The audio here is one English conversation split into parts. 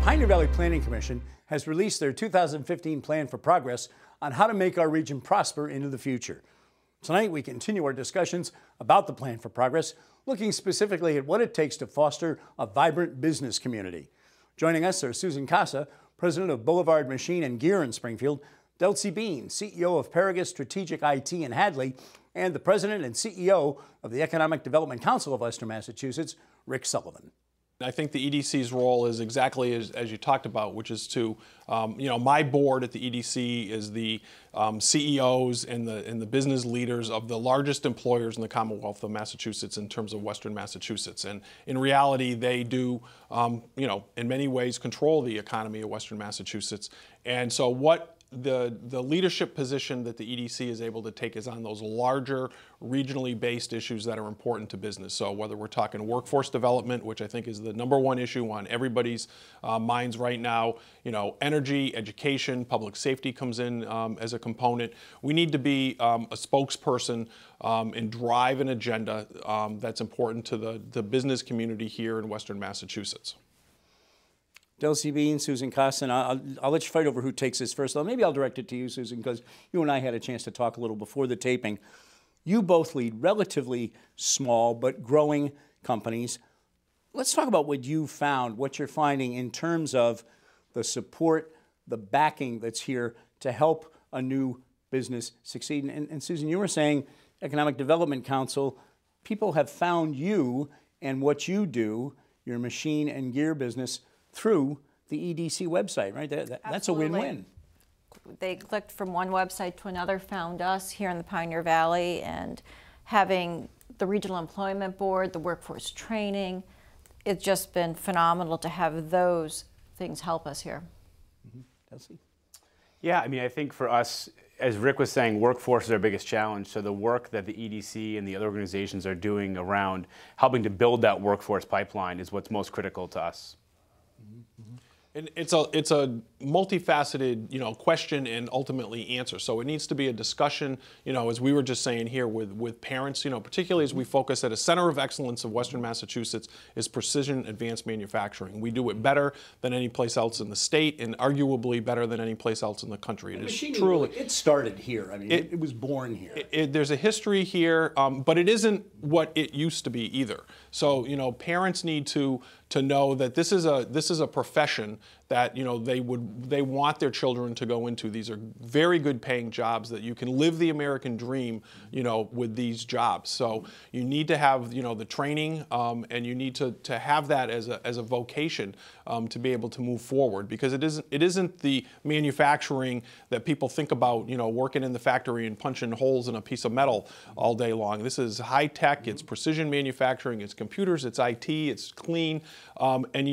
Pioneer Valley Planning Commission has released their 2015 Plan for Progress on how to make our region prosper into the future. Tonight, we continue our discussions about the Plan for Progress, looking specifically at what it takes to foster a vibrant business community. Joining us are Susan Kasa, president of Boulevard Machine and Gear in Springfield, Delcie Bean, CEO of Paragus Strategic IT in Hadley, and the president and CEO of the Economic Development Council of Western Massachusetts, Rick Sullivan. I think the EDC's role is exactly as you talked about, which is to, my board at the EDC is the CEOs and the business leaders of the largest employers in the Commonwealth of Massachusetts in terms of Western Massachusetts. And in reality, they do, in many ways control the economy of Western Massachusetts. And so what the leadership position that the EDC is able to take is on those larger regionally based issues that are important to business. So whether we're talking workforce development, which I think is the #1 issue on everybody's minds right now, energy, education, public safety comes in as a component. We need to be a spokesperson and drive an agenda that's important to the business community here in Western Massachusetts. Delcie Bean, Susan Kasa, and I'll let you fight over who takes this first. Maybe I'll direct it to you, Susan, because you and I had a chance to talk a little before the taping. You both lead relatively small but growing companies. Let's talk about what you found, what you're finding in terms of the support, the backing that's here to help a new business succeed. And Susan, you were saying Economic Development Council, people have found you and what you do, your machine and gear business, through the EDC website, right? That's a win-win. They clicked from one website to another, found us here in the Pioneer Valley, and having the Regional Employment Board, the workforce training, it's just been phenomenal to have those things help us here. Delcie? Yeah, I think for us, as Rick was saying, workforce is our biggest challenge. So the work that the EDC and the other organizations are doing around helping to build that workforce pipeline is what's most critical to us. And it's a multifaceted, question and ultimately answer. So it needs to be a discussion, as we were just saying here with parents, particularly as we focus at a center of excellence of Western Massachusetts is precision advanced manufacturing. We do it better than any place else in the state and arguably better than any place else in the country. It is truly. It started here. It was born here. There's a history here, but it isn't what it used to be either. So, parents need to know that this is a profession that they want their children to go into. These are very good paying jobs that you can live the American dream with these jobs. So you need to have the training and you need to have that as a vocation to be able to move forward, because it isn't the manufacturing that people think about, working in the factory and punching holes in a piece of metal all day long. This is high tech, it's precision manufacturing, it's computers, it's IT, it's clean, and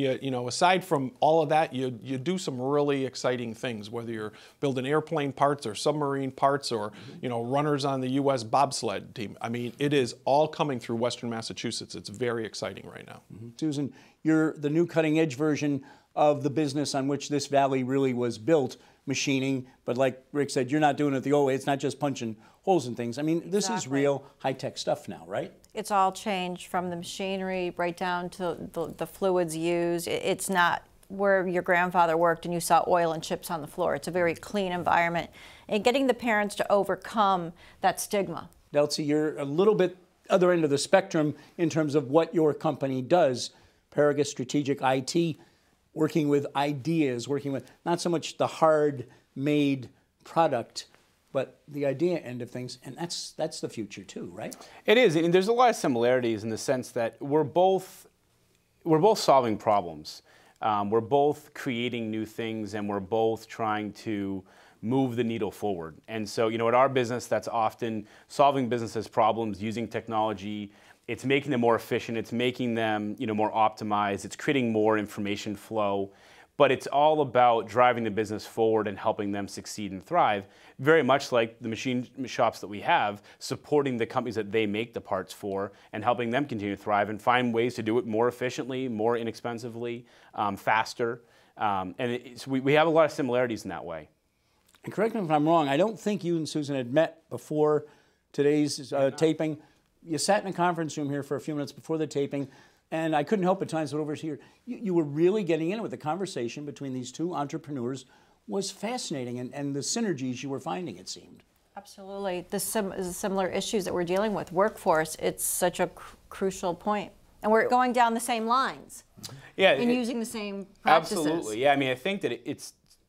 aside from all of that, you do some really exciting things, whether you're building airplane parts or submarine parts or runners on the U.S. bobsled team. It is all coming through Western Massachusetts. It's very exciting right now. Susan, you're the new cutting edge version of the business on which this valley really was built, machining, but like Rick said, you're not doing it the old way. It's not just punching holes in things. This is real high-tech stuff now, right? It's all changed from the machinery right down to the fluids used. It's not where your grandfather worked and you saw oil and chips on the floor. It's a very clean environment. And getting the parents to overcome that stigma. Delcie, you're a little bit other end of the spectrum in terms of what your company does. Paragus Strategic IT, working with ideas, working with not so much the hard-made product, but the idea end of things, and that's the future too, right? It is, and there's a lot of similarities in the sense that we're both solving problems. We're both creating new things, and we're both trying to move the needle forward. And so, at our business, that's often solving businesses' problems using technology. It's making them more efficient. It's making them, more optimized. It's creating more information flow. But it's all about driving the business forward and helping them succeed and thrive, very much like the machine shops that we have, supporting the companies that they make the parts for and helping them continue to thrive and find ways to do it more efficiently, more inexpensively, faster. We have a lot of similarities in that way. And correct me if I'm wrong, I don't think you and Susan had met before today's taping. you sat in a conference room here for a few minutes before the taping, and I couldn't help at times, but over here, you were really getting into it. The conversation between these two entrepreneurs was fascinating, and the synergies you were finding, it seemed. Absolutely. The similar issues that we're dealing with, workforce, it's such a crucial point. And we're going down the same lines. Yeah, and using the same practices. Absolutely. Yeah, I mean, I think that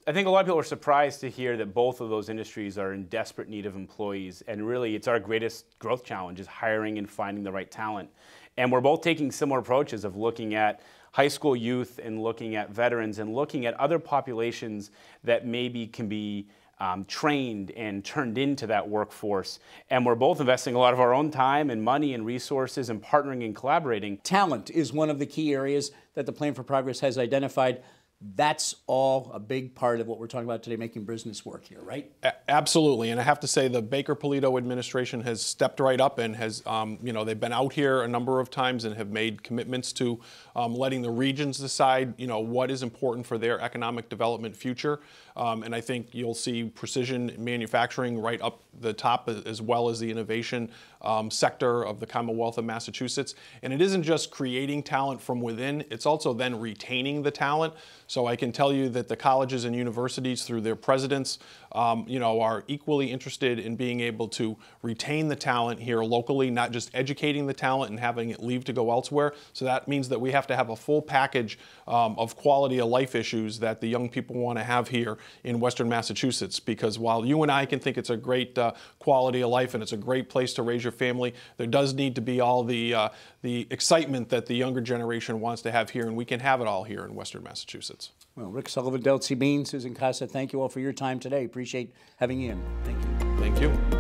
I think a lot of people are surprised to hear that both of those industries are in desperate need of employees, and really it's our greatest growth challenge is hiring and finding the right talent. And we're both taking similar approaches of looking at high school youth and looking at veterans and looking at other populations that maybe can be trained and turned into that workforce. And we're both investing a lot of our own time and money and resources and partnering and collaborating. Talent is one of the key areas that the Plan for Progress has identified. That's all a big part of what we're talking about today, making business work here, right? Absolutely, and I have to say the Baker-Polito administration has stepped right up and has, they've been out here a number of times and have made commitments to letting the regions decide, what is important for their economic development future. And I think you'll see precision manufacturing right up the top, as well as the innovation sector of the Commonwealth of Massachusetts. And it isn't just creating talent from within, it's also then retaining the talent. So I can tell you that the colleges and universities, through their presidents, are equally interested in being able to retain the talent here locally, not just educating the talent and having it leave to go elsewhere. So that means that we have to have a full package of quality of life issues that the young people want to have here in Western Massachusetts. Because while you and I can think it's a great quality of life and it's a great place to raise your family, there does need to be all the excitement that the younger generation wants to have here, and we can have it all here in Western Massachusetts. Well, Rick Sullivan, Delcie Bean, Susan Kasa, thank you all for your time today. Appreciate having you in. Thank you. Thank you.